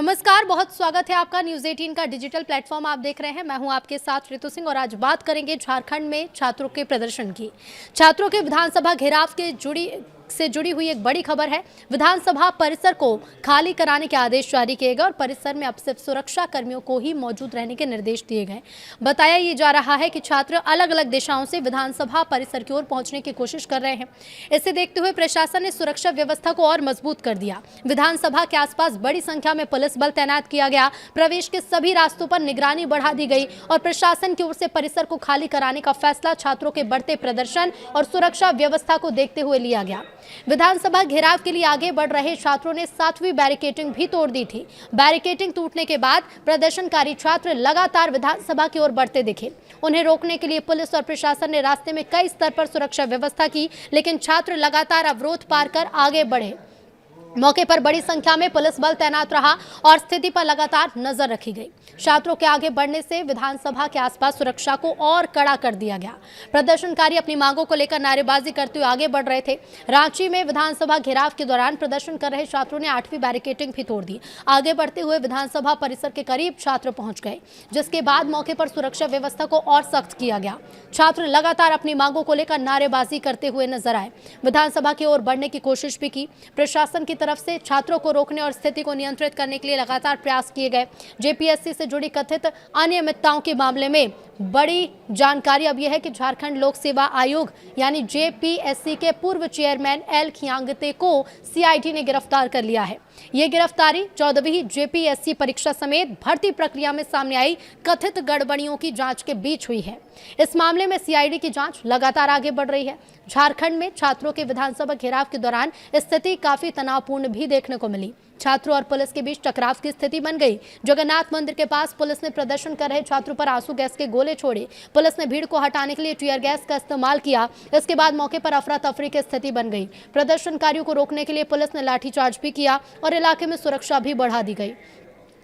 नमस्कार, बहुत स्वागत है आपका न्यूज 18 का डिजिटल प्लेटफॉर्म आप देख रहे हैं। मैं हूं आपके साथ ऋतु सिंह और आज बात करेंगे झारखंड में छात्रों के प्रदर्शन की। छात्रों के विधानसभा घेराव के जुड़ी हुई एक बड़ी खबर है। विधानसभा परिसर को खाली कराने के आदेश जारी किए गए और परिसर में अब सिर्फ सुरक्षा कर्मियों को ही मौजूद रहने के निर्देश दिए गए। बताया ये जा रहा है कि छात्र अलग अलग दिशाओं से विधानसभा परिसर की ओर पहुंचने की कोशिश कर रहे हैं। इसे देखते हुए प्रशासन ने सुरक्षा व्यवस्था को और मजबूत कर दिया। विधानसभा के आसपास बड़ी संख्या में पुलिस बल तैनात किया गया। प्रवेश के सभी रास्तों पर निगरानी बढ़ा दी गई और प्रशासन की ओर से परिसर को खाली कराने का फैसला छात्रों के बढ़ते प्रदर्शन और सुरक्षा व्यवस्था को देखते हुए लिया गया। विधानसभा घेराव के लिए आगे बढ़ रहे छात्रों ने 7वीं बैरिकेडिंग भी तोड़ दी थी। बैरिकेडिंग टूटने के बाद प्रदर्शनकारी छात्र लगातार विधानसभा की ओर बढ़ते दिखे। उन्हें रोकने के लिए पुलिस और प्रशासन ने रास्ते में कई स्तर पर सुरक्षा व्यवस्था की, लेकिन छात्र लगातार अवरोध पार कर आगे बढ़े। मौके पर बड़ी संख्या में पुलिस बल तैनात रहा और स्थिति पर लगातार नजर रखी गई। छात्रों के आगे बढ़ने से विधानसभा के आसपास सुरक्षा को और कड़ा कर दिया गया। प्रदर्शनकारी अपनी मांगों को लेकर नारेबाजी करते हुए आगे बढ़ रहे थे। रांची में विधानसभा घेराव के दौरान प्रदर्शन कर रहे छात्रों ने 8वीं बैरिकेडिंग भी तोड़ दी। आगे बढ़ते हुए विधानसभा परिसर के करीब छात्र पहुंच गए, जिसके बाद मौके पर सुरक्षा व्यवस्था को और सख्त किया गया। छात्र लगातार अपनी मांगों को लेकर नारेबाजी करते हुए नजर आए। विधानसभा की ओर बढ़ने की कोशिश भी की। प्रशासन की तरफ से छात्रों को रोकने और स्थिति को नियंत्रित करने के लिए लगातार प्रयास किए गए। जेपीएससी से जुड़ी कथित अनियमितताओं के मामले में बड़ी जानकारी अब यह है कि झारखंड लोक सेवा आयोग यानी जेपीएससी के पूर्व चेयरमैन एल खियांगते को सीआईडी ने गिरफ्तार कर लिया है। ये गिरफ्तारी 14वीं जेपीएससी परीक्षा समेत भर्ती प्रक्रिया में सामने आई कथित गड़बड़ियों की जांच के बीच हुई है। इस मामले में सीआईडी की जांच लगातार आगे बढ़ रही है। झारखंड में छात्रों के विधानसभा घेराव के दौरान स्थिति काफी तनावपूर्ण भी देखने को मिली। छात्रों और पुलिस के बीच टकराव की स्थिति बन गई। जगन्नाथ मंदिर के पास पुलिस ने प्रदर्शन कर रहे छात्रों पर आंसू गैस के गोले छोड़े। पुलिस ने भीड़ को हटाने के लिए टीयर गैस का इस्तेमाल किया। इसके बाद मौके पर अफरा तफरी की स्थिति बन गई। प्रदर्शनकारियों को रोकने के लिए पुलिस ने लाठीचार्ज भी किया और इलाके में सुरक्षा भी बढ़ा दी गई।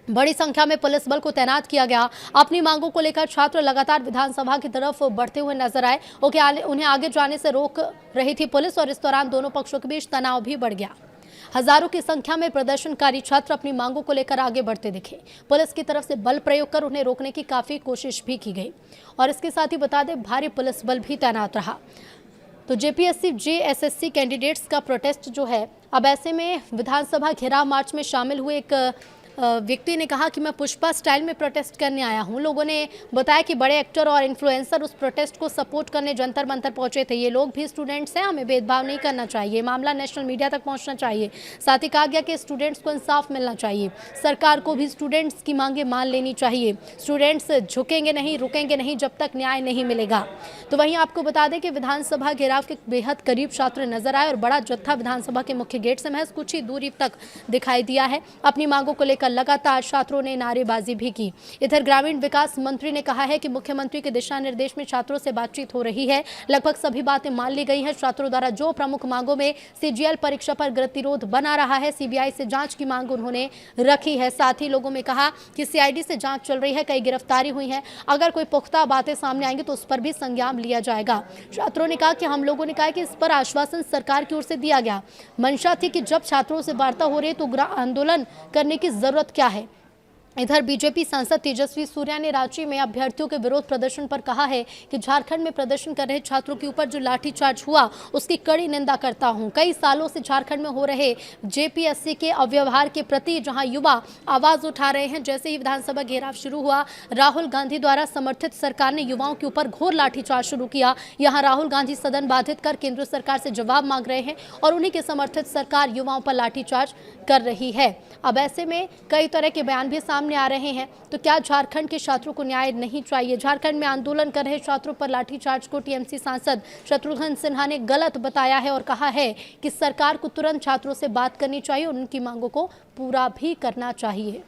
बड़ी संख्या में पुलिस बल को तैनात किया गया। अपनी मांगों को लेकर छात्र लगातार विधानसभा की तरफ बढ़ते हुए नजर आए। उन्हें आगे जाने से रोक रही थी पुलिस और इस दौरान दोनों पक्षों के बीच तनाव भी बढ़ गया। हजारों की संख्या में प्रदर्शनकारी छात्र अपनी मांगों को लेकर आगे बढ़ते दिखे। पुलिस की तरफ से बल प्रयोग कर उन्हें रोकने की काफी कोशिश भी की गई और इसके साथ ही बता दें भारी पुलिस बल भी तैनात रहा। तो जेपीएससी जेएसएससी कैंडिडेट्स का प्रोटेस्ट जो है, अब ऐसे में विधानसभा घेराव मार्च में शामिल हुए एक व्यक्ति ने कहा कि मैं पुष्पा स्टाइल में प्रोटेस्ट करने आया हूं। लोगों ने बताया कि बड़े एक्टर और इन्फ्लुएंसर उस प्रोटेस्ट को सपोर्ट करने जंतर मंतर पहुंचे थे। ये लोग भी स्टूडेंट्स हैं, हमें भेदभाव नहीं करना चाहिए। मामला नेशनल मीडिया तक पहुंचना चाहिए। साथ ही कहा गया कि स्टूडेंट्स को इंसाफ मिलना चाहिए। सरकार को भी स्टूडेंट्स की मांगे मान लेनी चाहिए। स्टूडेंट्स झुकेंगे नहीं, रुकेंगे नहीं जब तक न्याय नहीं मिलेगा। तो वहीं आपको बता दें कि विधानसभा घेराव के बेहद करीब छात्र नजर आए और बड़ा जत्था विधानसभा के मुख्य गेट से महज कुछ ही दूरी तक दिखाई दिया है। अपनी मांगों को लेकर लगातार छात्रों ने नारेबाजी भी की। इधर ग्रामीण विकास मंत्री ने कहा है कि मुख्यमंत्री के दिशा निर्देश में छात्रों से बातचीत हो रही है। लगभग सभी बातें मान ली गई हैं। छात्रों द्वारा जो प्रमुख मांगों में सीजीएल परीक्षा पर गतिरोध बना रहा है, सीबीआई से जांच की मांग उन्होंने रखी है। साथ ही लोगों में कहा कि सीआईडी से जांच चल रही है, कई गिरफ्तारी हुई है। अगर कोई पुख्ता बातें सामने आएंगी तो उस पर भी संज्ञान लिया जाएगा। छात्रों ने कहा कि हम लोगों ने कहा कि इस पर आश्वासन सरकार की ओर से दिया गया। मंशा थी कि जब छात्रों से वार्ता हो रही है तो आंदोलन करने की जरूरत क्या है। इधर बीजेपी सांसद तेजस्वी सूर्या ने रांची में अभ्यर्थियों के विरोध प्रदर्शन पर कहा है कि झारखंड में प्रदर्शन कर रहे छात्रों के ऊपर जो लाठीचार्ज हुआ उसकी कड़ी निंदा करता हूं। कई सालों से झारखंड में हो रहे जेपीएससी के अव्यवहार के प्रति जहां युवा आवाज उठा रहे हैं। जैसे ही विधानसभा घेराव शुरू हुआ, राहुल गांधी द्वारा समर्थित सरकार ने युवाओं के ऊपर घोर लाठीचार्ज शुरू किया। यहां राहुल गांधी सदन बाधित कर केंद्र सरकार से जवाब मांग रहे हैं और उन्हीं के समर्थित सरकार युवाओं पर लाठीचार्ज कर रही है। अब ऐसे में कई तरह के बयान भी सामने आ रहे हैं। तो क्या झारखंड के छात्रों को न्याय नहीं चाहिए? झारखंड में आंदोलन कर रहे छात्रों पर लाठीचार्ज को टीएमसी सांसद शत्रुघ्न सिन्हा ने गलत बताया है और कहा है कि सरकार को तुरंत छात्रों से बात करनी चाहिए और उनकी मांगों को पूरा भी करना चाहिए।